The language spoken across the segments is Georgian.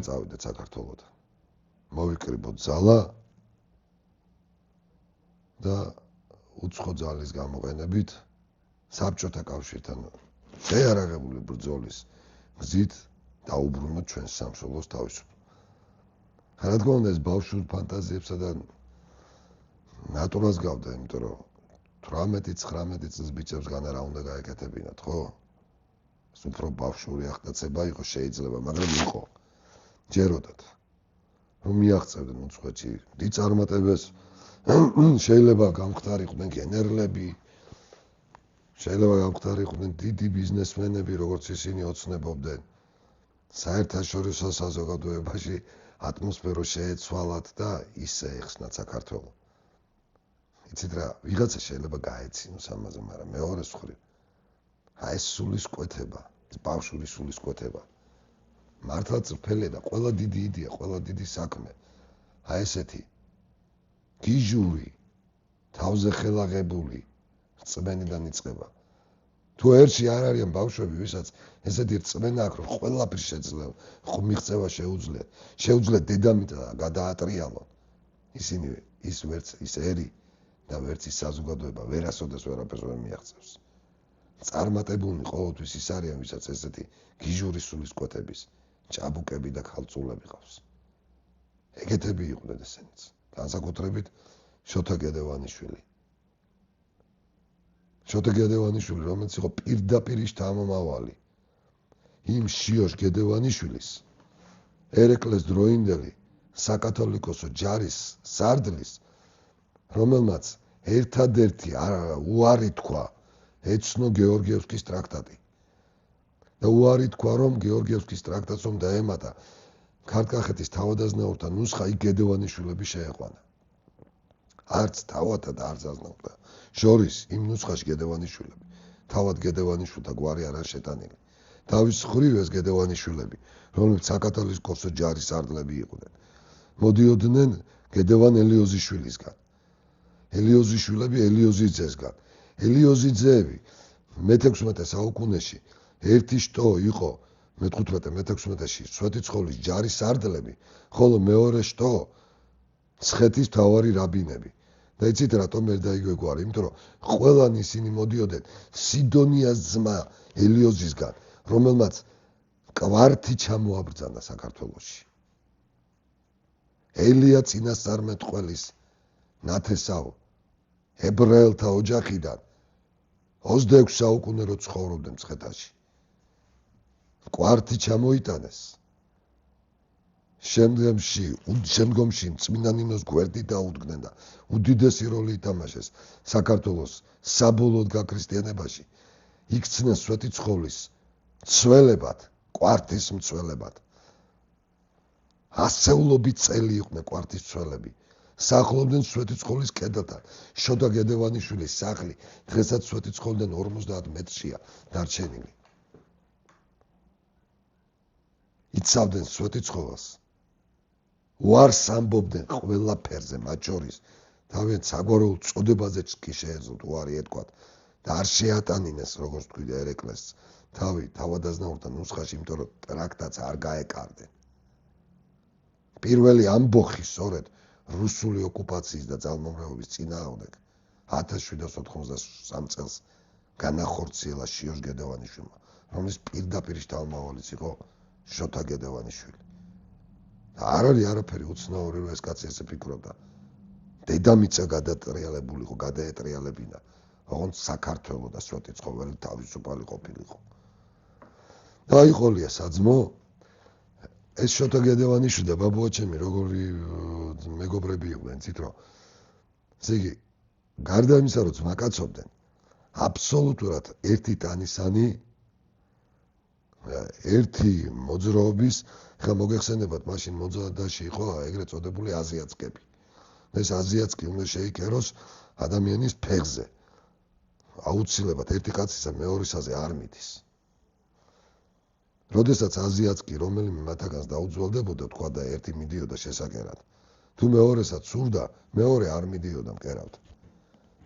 წავიდეთ საქართველოდან. მოვიკრიბოთ ძალა და უცხო ძალის გამოყენებით საბჭოთა კავშირთან შეიარაღებული ბრძოლის გზით დაუბრუნოთ ჩვენს სამშობლოს თავისუფლება. რა თქმა უნდა, ეს ბავშვურ ფანტაზიებსა და ნატურას გავდა, იმიტომ რომ 18-19 წლის ბიჭებს განა რა უნდა გაეკეთებინათ, ხო? ეს უფრო ბავშვური აღტაცება იყო, შეიძლება, მაგრამ იყო. ჯეროდათ რომ მიაღწევდნენ უცხოეთში დიდ წარმატებას, შეიძლება გამختარიყვნენ გენერლები, შეიძლება გამختარიყვნენ დიდი ბიზნესმენები, როგორც ისინი ოცნებობდნენ. საერთაშორისო საზოგადოებაში ატმოსფერო შეეცვალათ და ისე ეხსნათ საქართველო. იცით რა, ვიღაცა შეიძლება გაეცინოს ამაზე, მაგრამ მეორეს მხრივ აი ეს სულისკვეთება, ეს ბავშვური სულისკვეთება. მართლა წრფელია და ყველა დიდი იდეა, ყველა დიდი საქმე. აი ესეთი გიჟური, თავზე ხელაღებული რწმენიდან იწყება. თუ ერთში არ არიან ბავშვები, ვისაც ესეთი რწმენა აქვს, რომ ყველაფერს შეძლება, მიღწევა შეუძლიათ დედამიწა გადაატრიალონ. ისინი ის ვერც ის ერი და ვერც ის საზოგადოება ვერასოდეს ვერაფერს ვერ მიაღწევს. წარმატებულნი ყოველთვის ის არიან, ვისაც ესეთი გიჟური სულისკვეთების ჭაბუკები და ქალწულები ყავს. ეგეთები იყვნენ ესენიც. განსაკუთრებით შოთა გედევანიშვილი. შოთა გედევანიშვილი, რომელიც იყო პირდაპირ შთამომავალი იმ შიოშ გედევანიშვილის ერეკლეს დროინდელი საკათოლიკოსო ჯარის სარდლის, რომელმაც ერთადერთი უარი თქვა ეცნო გეორგიევსკის ტრაქტატი. და უარი თქვა, რომ გეორგიევსკის ტრაქტატს რომ დაემატა ქართლ-კახეთის თავადაზნაურთა ნუსხა, იქ გედევანიშვილები შეეყვანა. არც თავათა და არც აზნაურთა შორის იმ ნუსხაში გედევანიშვილები, თავად გედევანიშვილთა გვარი არა შეტანილი. თავის მხრივ ეს გედევანიშვილები, რომლებიც საკათოლიკოსო ჯარის სარდლები იყვნენ, მოდიოდნენ გედევან ელიოზიშვილისგან. ელიოზიშვილები ელიოზიძესგან. ელიოზიძეები მე-16 საუკუნეში ერთი შტო იყო მე-15-მე-16-ში სვეტიცხოვლის ჯარის სარდლები, ხოლო მეორე შტო ცხეთის მთავარი რაბინები. და იცით რატომ ვერ დაიგო გვარი? იმიტომ რომ ყველანი ისინი მოდიოდნენ სიდონიას ძმა ელიოზისგან, რომელმაც კვართი ჩამოაბრძანა საქართველოში. ელია წინასწარმეტყველის ნათესაო ებრაელთა ოჯახიდან 26 საუკუნე რო ცხოვრობდნენ მცხეთაში. კვართი ჩამოიტანეს. შემდგომში წმინდა ნინოს გვერდი დაუდგნენ და უდიდესი როლი ითამაშეს საქართველოს საბოლოოდ გაქრისტიანებაში. იქცნენ სვეტიცხოვლის მცველებად, კვართის მცველებად. ასეულობით წელი იყვნენ კვართის მცველები. სახლობდნენ სვეტიცხოვლის კედელთან. შოთა გედევანიშვილის სახლი დღესაც სვეტიცხოვლიდან 50 მეტრშია დარჩენილი. იცავდნენ სვეტიცხოველს. უარს ამბობდნენ ყველაფერზე, მათ შორის თავიანთ საგვარეულ წოდებაზე კი შეეძლოთ უარი ეთქვათ და არ შეატანინეს, როგორც თქვი და ერეკლეს თავი თავადაზნაურთა ნუსხაში, იმიტომ რომ ტრაქტატს არ გაეკარდნენ. პირველი ამბოხი სწორედ რუსული ოკუპაციის და ძალმომრევების წინააღმდეგ 1793 წელს განახორციელა შიოშ გედევანიშვილმა, რომლის პირდაპირ შთამომავალიც იყო შოთა გედევანიშვილი. არ არის არაფერი უცნაური, რომ ეს კაცი ესე ფიქრობდა. დედამიწა გადატრიალებული იყო, გადაეტრიალებინა, ოღონდ საქართველო და სვეტიცხოველი თავისუფალი ყოფილიყო. დაიყოლია საძმო. ეს შოთა გედევანიშვილი და ბაბუაჩემი როგორი მეგობრები იყვნენ, იცით რომ ესე იგი გარდა იმისა, რომ ძმაკაცობდნენ, აბსოლუტურად ერთი ტანისანი ერთი მოძრაობის, ხა მოგეხსენებათ, მაშინ მოძრაობაში იყო ეგრეთ წოდებული აზიაცკები. ეს აზიაცკი უნდა შეიკეროს ადამიანის ფეხზე. აუცილებლად ერთი კაცისა მეორისაზე არ მიდის. როდესაც აზიაცკი რომელიმე მათაგანს დაუძველდებოდა, თქვა და ერთი მიდიოდა შესაკერად. თუ მეორესაც სურდა, მეორე არ მიდიოდა მკერავდა.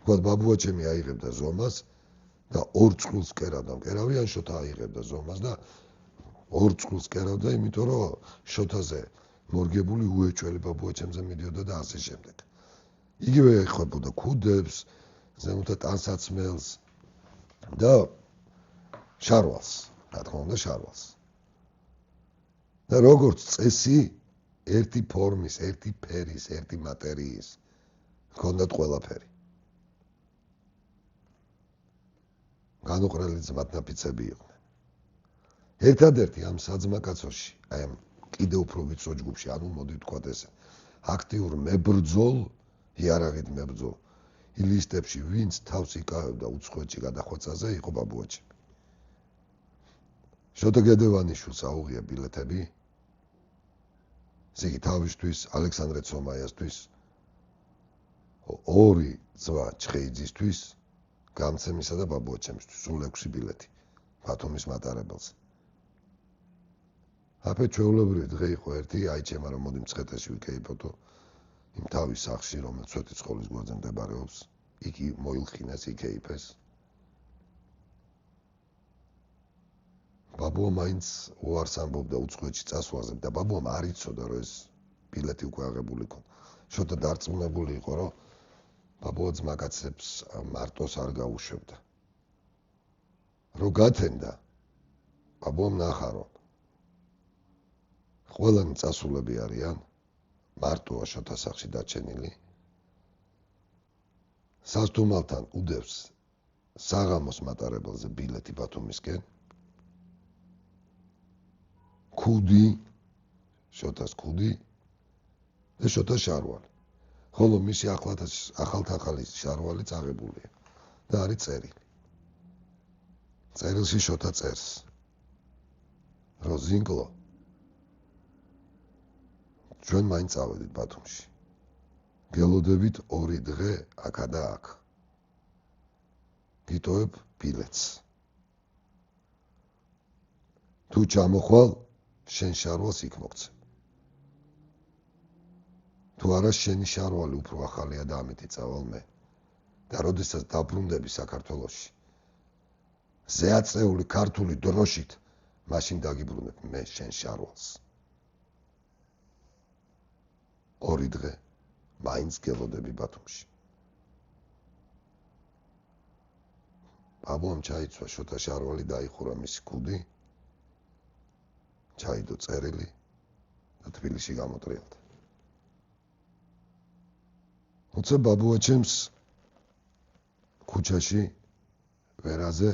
თქვა ბაბუაჩემი აიღებდა ზომას და ორ წყვილს მკერავდა, მკერავი ან შოთა აიღებდა ზომას და ორ წყვილს კერავდა, იმიტომ რომ შოთაზე მორგებული უეჭველი ბაბუაჩემზე მიდიოდა და ასე შემდეგ. იგივე ეხებოდა ქუდებს, ზემოთა ტანსაცმელს და შარვალს, რა თქმა უნდა შარვალს. და როგორც წესი, ერთი ფორმის, ერთი ფერის, ერთი მატერიის ჰქონდათ ყველაფერი. განუყრელი ძმათნაფიცები იყვნენ. ერთადერთი ამ საძმაკაცოში, აი ამ კიდევ უფრო ვიწრო ჯგუფში, ანუ მოდი ვთქვათ ესე, აქტიურ მებრძოლ, იარაღით მებრძოლ ილისტებში, ვინც თავს იკავებდა უცხოეთში გადახვეწაზე, იყო ბაბუაჩემი. შოთა გედევანიშვილს აუღია ბილეთები, იგი თავისთვის, ალექსანდრე ცომაიასთვის, ორი ძმა ჩხეიძისთვის, გამცემისა და ბაბუაჩემისთვის, სულ 6 ბილეთი ბათუმის მატარებელზე. აფე ჩვეულებრივი დღე იყო ერთი, აიჩემა რომ მოდი მცხეთაში ვიკეიფოთო, იმ თავის სახლში, რომელიც სვეტიცხოვლის გვერდზე მდებარეობს, იქ მოილხინეს, იკეიფეს. ბაბუა მაინც უარს ამბობდა უცხოეთში წასვლაზე და ბაბუამ არ იცოდა რომ ეს ბილეთი უკვე აღებული იყო. შოთა დარწმუნებული იყო რომ ბაბუა ძმაკაცებს მარტოს არ გაუშვებდა. რო გათენდა, ბაბუამ ნახა რომ ყველანი წასულები არიან, მარტოა შოთა სახლში დარჩენილი. სასტუმალთან უდევს საღამოს მატარებელზე ბილეთი ბათუმისკენ. ქუდი, შოთას ქუდი და შოთას შარვალი. ხოლო მისი ახალთახალი შარვალი წაღებულია და არის წერილი. წერილში შოთა წერს. როზინკლო ჩვენ მაინც წავედით ბათუმში. გელოდებით 2 დღე აქა და აქ. გიტოვებ ბილეთს. თუ ჩამოხვალ, შენ შარვალს იქ მოგცემ. თუ არა შენი შარვალი უფრო ახალია და ამით იწავალ მე. და როდესაც დაბრუნდები საქართველოში, ზეაწეული ქართული დროშით, მაშინ დაგიბრუნებ მე შენ შარვალს. 2 დღე მაინც გელოდები ბათუმში. ბაბუამ ჩაიცვა შოთა შარვალი, დაიხურა მისი ქუდი, ჩაიდო წერილი და თბილისში გამოტრიალდა. როცა ბაბუაჩემს ქუჩაში ვერაზე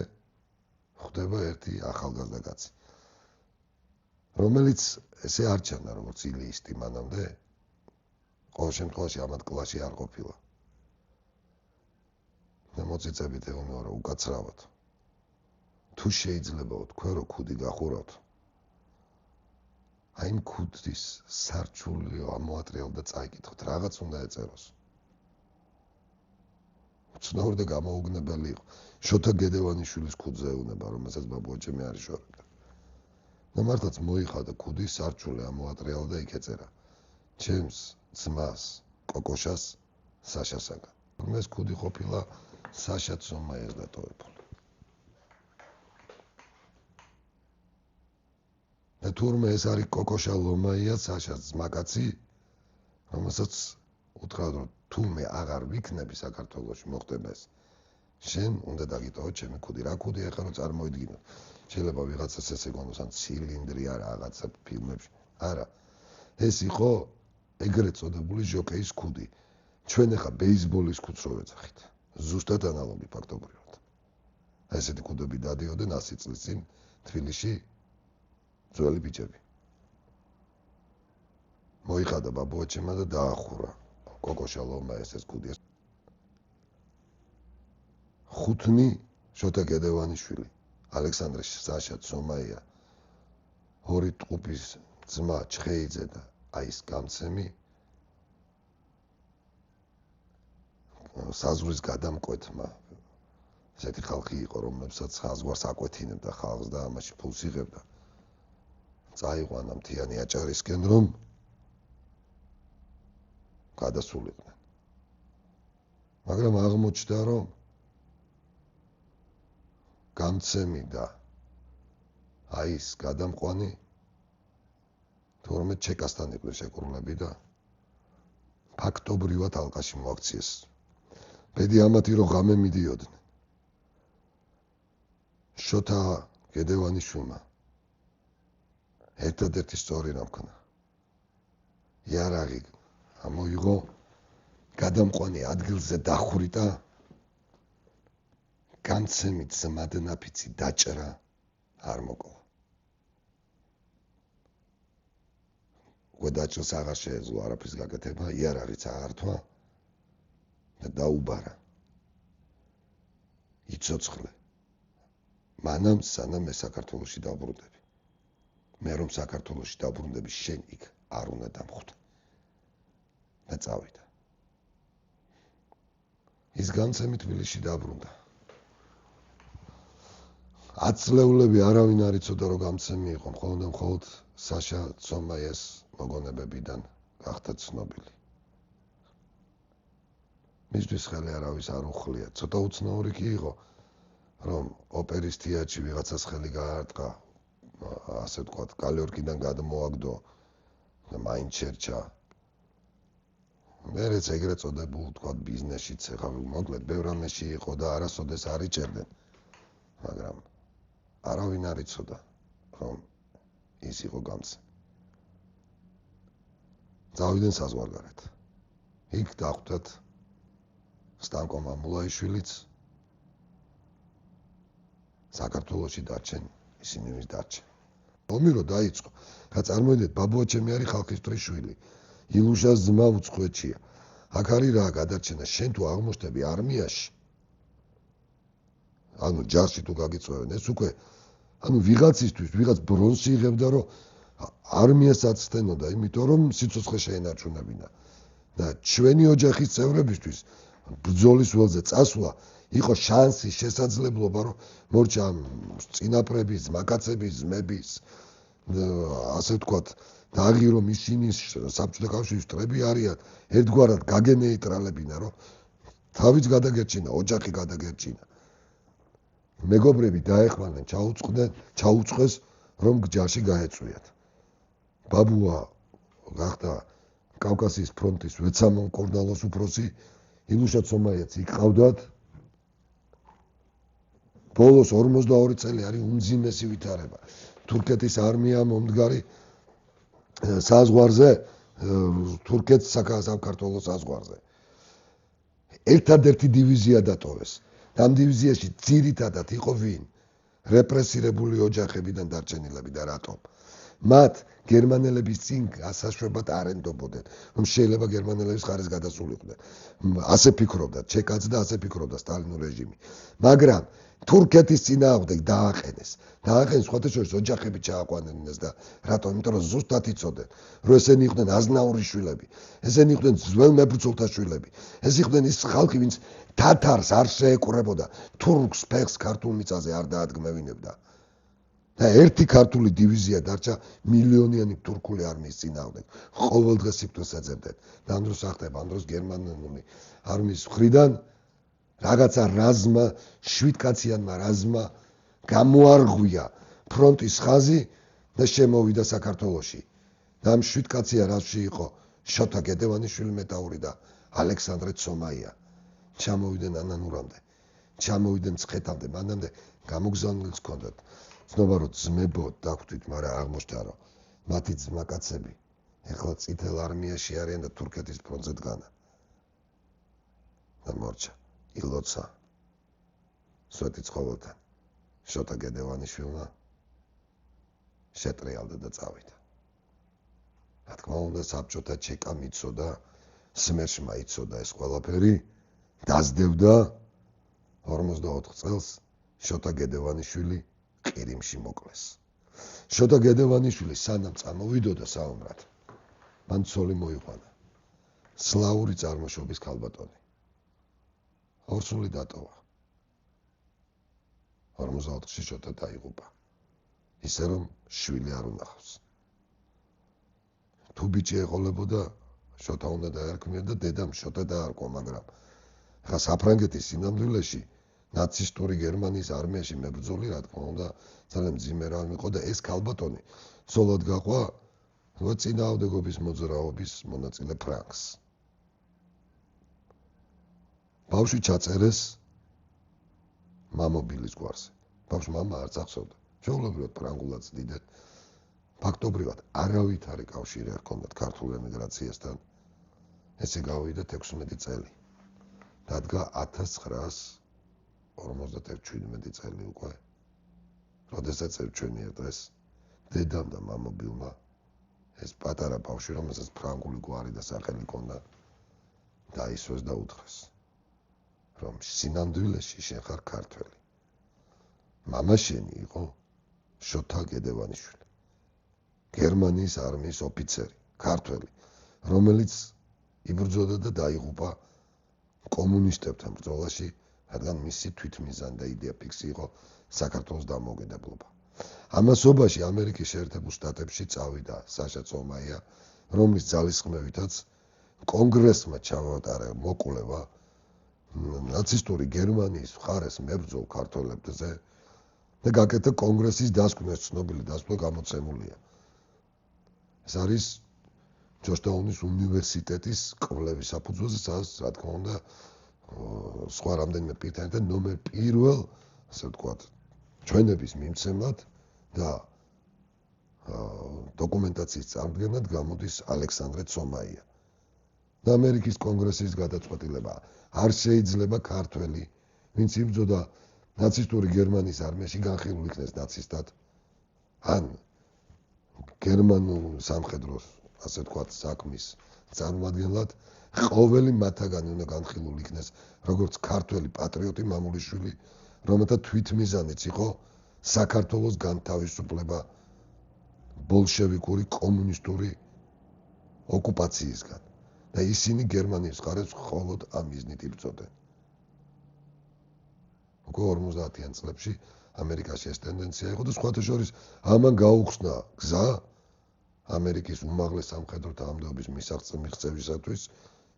ხვდება ერთი ახალგაზრდა კაცი, რომელიც ესე არ ჩანდა როგორც ილიისტი მანამდე, ყოველ შემთხვევაში ამათ კლასში არ ყოფილა. და მოწიწებით ეუბნება რომ უკაცრავად. თუ შეიძლება თქვენ რომ ქუდი გახურავთ, აი იმ ქუდის სარჩული ამოატრიალ და წაიკითხოთ, რაღაც უნდა ეწეროს. უცნაური და გამოუგნებელი იყო. შოთა გედევანიშვილის ქუდზე ეუბნება, რომელსაც ბაბუაჩემი არ იშორებდა. და მართლაც მოიხადა ქუდის სარჩული ამოატრიალ და იქ ეწერა. ჩემს ძმას კოკოშას საშასაგან. ეს ქუდი ყოფილა საშა ცომაიას დატოვებული. და თურმე ეს არის კოკოშა ლომაია საშას ძმაკაცი, რომელსაც უთხრავდა რომ თუ მე აღარ ვიქნები საქართველოში მოხდება ეს. შენ უნდა დაგიტოვო ჩემი ქუდი. რა ქუდი ახლა რომ წარმოიდგინოთ. შეიძლება ვიღაცას ესე გონოს ან ცილინდრი არა რაღაცა ფილმებში. არა. ეს იყო ეგრეთ წოდებული ჟოკეის ქუდი. ჩვენ ახლა ბეისბოლის ქუდს რო ვეძახით. ზუსტად ანალოგი ფაქტობრივად. ესეთი ქუდები დადიოდნენ 100 წლის წინ თბილისში ძველი ბიჭები. მოიხადა ბაბუაჩემა და დაახურა კოკოშა ლომაიას ეს ქუდი. ხუთნი შოთა გედევანიშვილი, ალექსანდრე საშა ცომაია, 2 ტყუპის ძმა ჩხეიძე და აი ეს გამცემი საზღვრის გადამკვეთმა. ესეთი ხალხი იყო, რომლებსაც საზღვარს აკვეთინებდა ხალხს და ამაში ფულს იღებდა. წაიყვანა მთიანი აჭარისკენ, რომ გადასულიყვნენ. მაგრამ აღმოჩნდა, რომ გამცემი და აი ის გადამყვანი თორმეტ ჩეკასთან იყვნენ შეკრულები და ფაქტობრივად ალყაში მოაქციეს. ბედი ამათი რომ ღამე მიდიოდნენ. შოთა გედევანიშვილმა ერთადერთი სწორი რამ ქნა. იარაღი ამოიღო, გადამყვანი ადგილზე დახვრიტა, გამცემით ზმადნაფიცი დაჭრა არ მოკლა. უკვე დაჭრას აღარ შეეძლო არაფრის გაკეთება, იარაღიც აართვა და დაუბარა. იცოცხლე. მანამ სანამ მე საქართველოში დავბრუნდები. მე რომ საქართველოში დავბრუნდები, შენ იქ არ უნდა დამხვდე. და წავიდა. ის გამცემით თბილისში დაბრუნდა. 10 წლეულები არავინ არ იცოდა რომ გამცემი იყო, მხოლოდ საშა ცომაიას მოგონებებიდან გახდა ცნობილი. მისთვის ხელი არავის არ უხლია. ცოტა უცნაური კი იყო, რომ ოპერის თეატრში ვიღაცას ხელი გაარტყა, ასე ვთქვათ, კალიორკიდან გადმოაგდო და მაინც შერჩა. მერეც ეგრეთ წოდებულ, ვთქვათ, ბიზნესშიც ეხლა მოკლედ ბევრ რამეში იყო და არასოდეს არ იჭერდნენ. მაგრამ არავინ არ იცოდა, რომ ის იყო გამცემი. წავიდნენ საზღვარგარეთ. იქ დახვდათ სტანკო მამულაიშვილიც, საქართველოში დარჩენ, ისინი ვის დარჩენ. ომი რო დაიწყო, რა წარმოიდგინეთ, ბაბუა ჩემი არის ხალხისტრის შვილი. ილუშას ძმა უცხოეთშია. აქ არის რა გადარჩენა, შენ თუ აღმოჩნდები არმიაში. ანუ ჯარში თუ გაგიწევენ, ეს უკვე ანუ ვიღაცისთვის, ვიღაც ბრონზი იღებდა, რომ არმიას აცდენოდა, იმიტომ რომ სიცოცხლე შეენარჩუნებინა. და ჩვენი ოჯახის წევრებისთვის ბრძოლის ველზე წასვლა იყო შანსი, შესაძლებლობა, რომ მორჩა წინაპრების, მაკაცების, ძმების, ასე ვთქვათ, დააღირო ისინი საბჭოთა კავშირის მტრები არიან, ერთგვარად გაგენეიტრალებინა, რომ თავიც გადაგერჩინა, ოჯახი გადაგერჩინა. მეგობრები დაეხმარნენ, ჩაუწყეს, რომ ჯარში გაეწვიათ. ბაბუა გახდა კავკასიის ფრონტის ვეცამონ კორნალოს უფროსი, ილუშა ცომაიაც იყავდათ. ბოლოს 42 წელი არის უმძიმესი ვითარება. თურქეთის არმია მომდგარი საზღვარზე, თურქეთს საქართველოს საზღვარზე. ერთადერთი დივიზია დატოვეს. ამ დივიზიაში ძირითადად იყო ვინ? რეპრესირებული ოჯახებიდან დარჩენილები და რატომ? მათ გერმანელების წინ ასაშვებად არ ენდობოდნენ, რომ შეიძლება გერმანელების ხარეს გადასულიყვნენ. ასე ფიქრობდა ჩეკაც და ასე ფიქრობდა სტალინური რეჟიმი. მაგრამ თურქეთის წინააღმდეგ დააყენეს. დააყენეს სხვათა შორის ოჯახები ჩააყვანეს და რატომ? იმიტომ რომ ზუსტად იცოდნენ, რომ ესენი იყვნენ აზნაური შვილები, ესენი იყვნენ ძველ მებრძოლთა შვილები, ეს იყვნენ ის ხალხი, ვინც თათარს არ შეეკრებოდა, თურქს ფეხს ქართულ მიწაზე არ დაადგმევინებდა. და ერთი ქართული დივიზია დარჩა მილიონიანი თურქული არმიის წინააღმდეგ. ყოველდღე სიკვდილს ეძებდნენ. და ამ დროს ახტება, ამ დროს გერმანული არმიის მხრიდან რაღაცა რაზმა, 7 კაციანმა რაზმა გამოარღვია ფრონტის ხაზი და შემოვიდა საქართველოში. და ამ 7 კაციან რაზმში იყო შოთა გედევანიშვილი მეტაური და ალექსანდრე ცომაია. ჩამოვიდნენ ანანურამდე, ჩამოვიდნენ მცხეთამდე, მანამდე გამოგზავნილს ჰქონდათ. ცნობა რომ ძმებო დაგვთვით, მაგრამ აღმოჩნდა რომ მათი ძმაკაცები ეხლა წითელ არმიაში არიან და თურქეთის ფრონტზე დგანან. და მორჩა ილოცა სვეტი ცხოველთან შოთა გედევანიშვილმა შეტრიალდა და წავიდა. რა თქმა უნდა, საბჭოთა ჩეკა მიცოდა, სმერშმა იცოდა ეს ყველაფერი, დაძდევდა 44 წელს შოთა გედევანიშვილი ყირიმში მოკლეს. შოთა გედევანიშვილი სანამ წამოვიდოდა საომრად, მან ცოლი მოიყვანა. სლავური წარმოშობის ქალბატონი. ორსული დატოვა. 44-ში შოთა დაიღუპა. ისე რომ შვილი არ უნახავს. თუ ბიჭი ეყოლებოდა, შოთა უნდა დაერქმია და დედამ შოთა დაარკვა, მაგრამ ხა საფრანგეთის სინამდვილეში ნაცისტური გერმანიის არმიაში მებრძოლი, რა თქმა უნდა, ძალიან მძიმე რამ იყო და ეს ქალბატონი ცოლად გაყვა წინააღმდეგობის მოძრაობის მონაწილე ფრანკს. ბავშვი ჩაწერეს მამობილის გვარზე. ბავშვს მამა არ წახსოვდა. ჩვეულებრივად ფრანგულად ცდიდეთ. ფაქტობრივად არავით არ ეკავშირა ჰქონდათ ქართულ ემიგრაციასთან. ესე გავიდა 16 წელი. დადგა 1957 წელი უკვე. როდესაც ჩვენი დღეს დედამ და მამობილმა ეს პატარა ბავშვი, რომელსაც ფრანგული გვარი და სახელი ჰქონდა, დაისვეს და უთხრეს, რომ სინამდვილეში შენ ხარ ქართველი. მამა შენი იყო შოთა გედევანიშვილი, გერმანიის არმიის ოფიცერი, ქართველი, რომელიც იბრძოდა და დაიღუპა კომუნისტებთან ბრძოლაში, რადგან მისი თვითმიზანი და იდეა ფიქსი იყო საქართველოს დამოუკიდებლობა. ამასობაში ამერიკის შეერთებულ შტატებში წავიდა საშა ცომაია, რომლის ძალისხმევითაც კონგრესმა ჩაატარა მოკვლევა ნაცისტური გერმანიის მხარეს მებრძოლ ქართველებზე და გაკეთა კონგრესის დასკვნა, ცნობილი დასკვნა გამოცემულია. ეს არის ჯორჯტაუნის უნივერსიტეტის კვლევის საფუძველზე, სადაც, რა თქმა უნდა, სხვა რამდენიმე პირთან და ნომერ პირველ, ასე ვთქვათ, ჩვენების მიმცემად და დოკუმენტაციის წარდგენად გამოდის ალექსანდრე ცომაია. და ამერიკის კონგრესის გადაწყვეტილება არ შეიძლება ქართველი, ვინც იბრძოდა ნაცისტური გერმანიის არმიაში, განხილულ იქნეს ნაცისტად, ან გერმანულ სამხედროს, ასე ვთქვათ, საქმის წარმომადგენლად, ყოველი მათაგანი უნდა განხილულ იქნეს როგორც ქართველი პატრიოტი მამულიშვილი, რომელთა თვითმიზანიც იყო საქართველოს განთავისუფლება ბოლშევიკური კომუნისტური ოკუპაციისგან და ისინი გერმანიის მხარეს მხოლოდ ამ მიზნით იბრძოდნენ. უკვე 50-იან წლებში ამერიკაში ეს ტენდენცია იყო და სხვათა შორის ამან გაუხსნა გზა ამერიკის უმაღლეს სამხედრო თანამდებობის მიღწევისათვის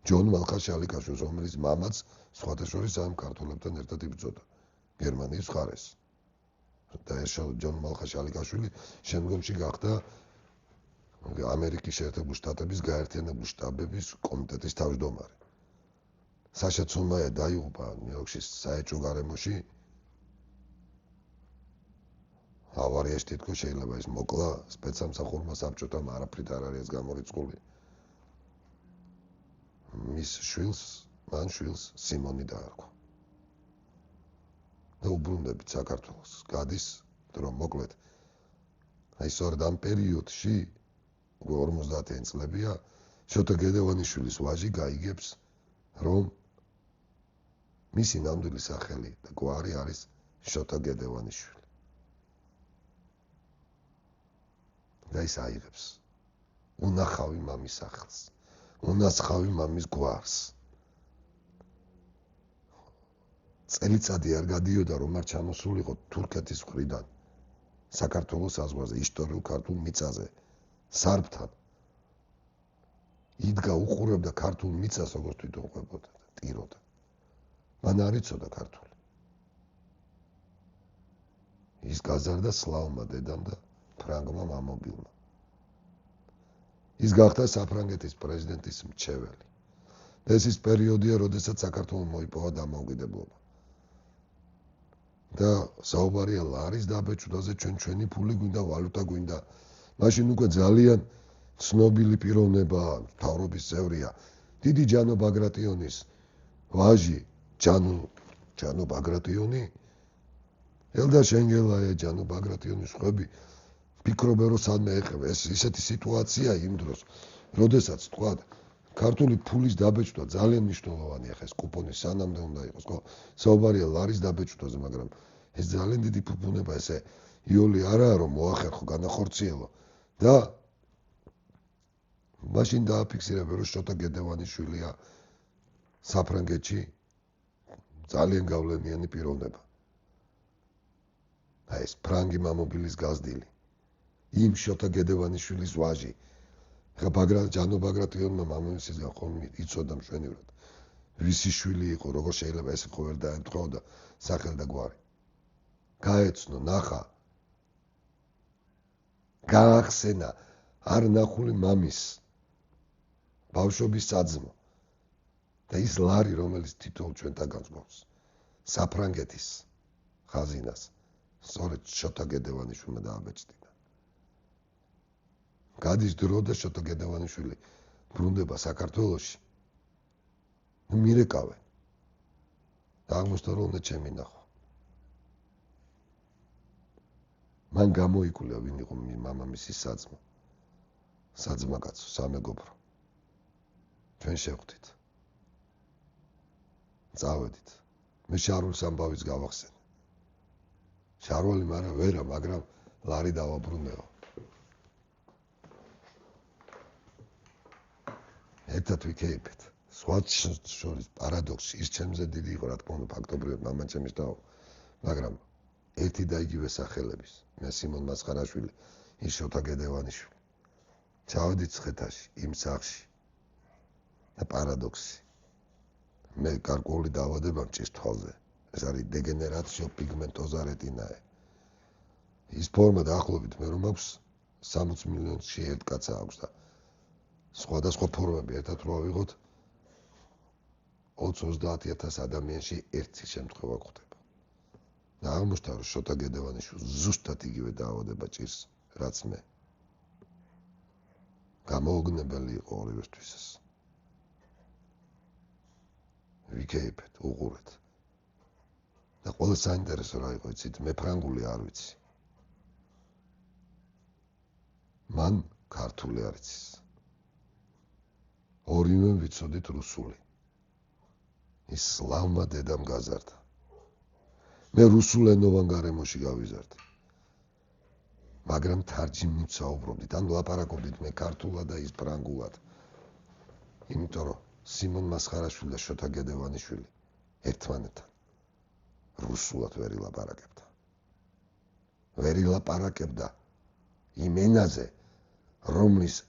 ჯონ მალხაშალიკაშვილს, რომელიც მამაც სხვათა შორის ამ ქართველებთან ერთად იბრძოდა გერმანიის მხარეს. და ეს ჯონ მალხაშალიკაშვილი შემდგომში გახდა ამერიკის შეერთებულ შტატების გაერთიანებული შტაბების კომიტეტის თავმჯდომარე. საშა ცომაია დაიღუპა ნიუ-იორკში საეჭვო გარემოში. ავარიაში თითქოს შეიძლება ის მოკლა სპეცსამსახურმა საბჭოთამ არაფრით არ არის გამორიცხული. მის მან შვილს სიმონი დაარქვა. და უბრუნდებით საქართველოს გადის, რომ მოკლედ აი სწორედ ამ პერიოდში, 50-იან წლებია, შოთა გედევანიშვილის ვაჟი გაიგებს, რომ მისი ნამდვილი სახელი და გვარი არის შოთა გედევანიშვილი. და ის აიღებს უნახავი მამის სახელს, უნაცხოვი მამის გვარს. წელიწადი არ გადიოდა, რომ არ ჩამოსულიყო თურქეთის მხრიდან საქართველოს საზღვარზე, ისტორიულ ქართულ მიწაზე, სარბთან. იდგა უყურებდა ქართულ მიწას, როგორც თვითონ ყვებოდა და ტიროდა. მან არ იცოდა ქართული. ის გაზარდა სლავმა დედამ და ფრანგმა მამობილმა. ის გახდა საფრანგეთის პრეზიდენტის მრჩეველი. ეს ის პერიოდია, როდესაც საქართველოს მოიპოვა დამოუკიდებლობა. და საუბარია ლარის დაბეჭდვაზე, ჩვენი ფული გვინდა, ვალუტა გვინდა. მაშინ უკვე ძალიან ცნობილი პიროვნება, მთავრობის წევრია, დიდი ჯანო ბაგრატიონის ვაჟი, ჯანო ბაგრატიონი, ელდა შენგელაია, ჯანო ბაგრატიონის ხვები, ფიქრობენ, რომ სადმე ეხება. ეს ისეთი სიტუაცია იმ დროს, როდესაც თქვა, ქართული ფულის დაბეჭდვა ძალიან მნიშვნელოვანია, ხა ეს კუპონი სანამდე უნდა იყოს, ხო? საუბარია ლარის დაბეჭდვაზე, მაგრამ ეს ძალიან დიდი ფუფუნება, ესე იოლი არაა, რომ მოახერხო, განახორციელო და მაშინ დააფიქსირებენ, რომ შოთა გედევანიშვილია საფრანგეთში ძალიან გავლენიანი პიროვნება. აი ეს ფრანგი მამობილის გაზრდილი. იმ შოთა გედევანიშვილის ვაჟი. ხა ჯანო ბაგრატიონმა მამამისისგან ხომ იცოდა მშვენივრად, ვისი შვილი იყო, როგორ შეიძლება ეს ხო ვერ დაემთხოვდა სახელ და გვარი. გაეცნო, ნახა. გაახსენა არ ნახული მამის ბავშვობის საძმო და ის ლარი, რომელიც თითოეულ ჩვენთაგან გვაქვს, საფრანგეთის ხაზინას, სწორედ შოთა გედევანიშვილმა დააბეჭდიდა. გადის დრო და შოთა გედევანიშვილი ბრუნდება საქართველოში. მირეკავენ. და აღმოჩნდა, რომ უნდა ჩემი ნახო. მან გამოიკულა ვინ იყო მამამისის საძმო. საძმაკაცო, სამეგობრო. ჩვენ შევხვდით. წავედით. მე შარვალს ამბავის გავახსენე. შარვალი ვერა, მაგრამ ლარი დავაბრუნეო. ერთად ვიქეიფეთ. სხვა შორის პარადოქსი ის ჩემზე დიდი იყო, რა თქმა უნდა, ფაქტობრივად მამან ჩემის დაო. მაგრამ ერთი და იგივე სახელების, მე სიმონ მასხარაშვილი, ის შოთა გედევანიშვილი. ჩავედით ცხედაში, იმ სახლში. და პარადოქსი. მე გარკვეული დაავადება მჭირს თვალზე. ეს არის დეგენერაციო პიგმენტოზა რეტინაე. ის ფორმა დაახლოებით მე რომ აქვს 60 მილიონში ერთ კაცს აქვს და სხვადასხვა ფორმები ერთად რო ავიღოთ 20-30,000 ადამიანში ერთი შემთხვევა გვხდება. და აღმოჩნდა, რომ შოთა გედევანიშვილს ზუსტად იგივე დაავადება ჭირს, რაც მე. გამოუგნებელი იყო ორივესთვისაც. ვიქეიფეთ, უყურეთ. და ყველა საინტერესო რა იყო, იცით, მე ფრანგული არ ვიცი. მან ქართული არ იცის. ორივე ვიცოდით რუსული. ის სლავმა დედამ გაზარდა. მე რუსულენოვან გარემოში გავიზარდი. მაგრამ თარჯიმნით საუბრობდით, ან ლაპარაკობდით მე ქართულად და ის ფრანგულად. იმიტომ რომ სიმონ მასხარაშვილი და შოთა გედევანიშვილი ერთმანეთთან რუსულად ვერ ილაპარაკებდა. ვერ ილაპარაკებდა იმ ენაზე, რომლის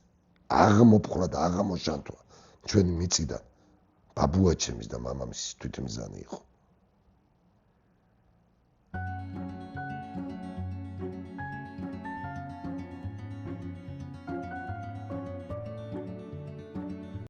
აღმოფხვრა და აღმოშანთვა ჩვენი მიწიდან ბაბუაჩემის და მამამისის თვითმიზანი იყო.